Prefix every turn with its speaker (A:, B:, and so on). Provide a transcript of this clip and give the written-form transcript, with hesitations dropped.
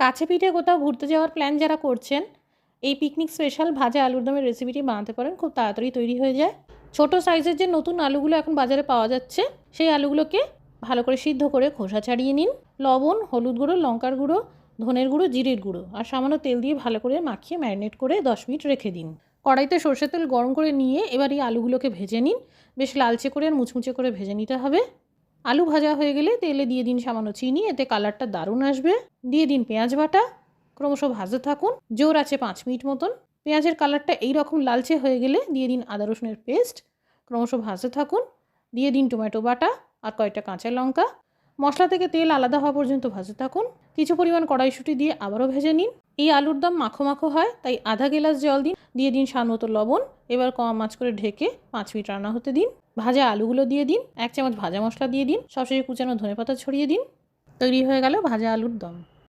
A: কাছে পিঠে কোথাও ঘুরতে যাওয়ার প্ল্যান যারা করছেন, এই পিকনিক স্পেশাল ভাজা আলুর দমের রেসিপিটি বানাতে পারেন, খুব তাড়াতাড়ি তৈরি হয়ে যায়। ছোট সাইজের যে নতুন আলুগুলো এখন বাজারে পাওয়া যাচ্ছে, সেই আলুগুলোকে ভালো করে সিদ্ধ করে খোসা ছাড়িয়ে নিন। লবণ, হলুদ গুঁড়ো, লঙ্কার গুঁড়ো, ধনের গুঁড়ো, জিরের গুঁড়ো আর সামান্য তেল দিয়ে ভালো করে মাখিয়ে ম্যারিনেট করে 10 মিনিট রেখে দিন। কড়াইতে সর্ষের তেল গরম করে নিয়ে এবার এই আলুগুলোকে ভেজে নিন। বেশ লালচে করে আর মুচমুচে করে ভেজে নিতে হবে। আলু ভাজা হয়ে গেলে তেলে দিয়ে দিন সামান্য চিনি, এতে কালারটা দারুণ আসবে। দিয়ে দিন পেঁয়াজ বাটা, ক্রমশ ভাজতে থাকুন জোর আছে 5 মিনিট মতন। পেঁয়াজের কালারটা এইরকম লালচে হয়ে গেলে দিয়ে দিন আদা রসুনের পেস্ট, ক্রমশ ভাজতে থাকুন। দিয়ে দিন টমেটো বাটা আর কয়েকটা কাঁচা লঙ্কা। মশলা থেকে তেল আলাদা হওয়া পর্যন্ত ভাজতে থাকুন। কিছু পরিমাণ কড়াইশুঁটি দিয়ে আবারও ভেজে নিন। এই আলুর দম মাখো মাখো হয়, তাই আধা গ্লাস জল দিন। দিয়ে দিন স্বাদ মতো লবণ। এবার কম আঁচ করে ঢেকে 5 মিনিট রান্না হতে দিন। ভাজা আলুগুলো দিয়ে দিন, 1 চামচ ভাজা মশলা দিয়ে দিন, সবশেষে কুচানো ধনেপাতা ছড়িয়ে দিন। তৈরি হয়ে গেল ভাজা আলুর দম।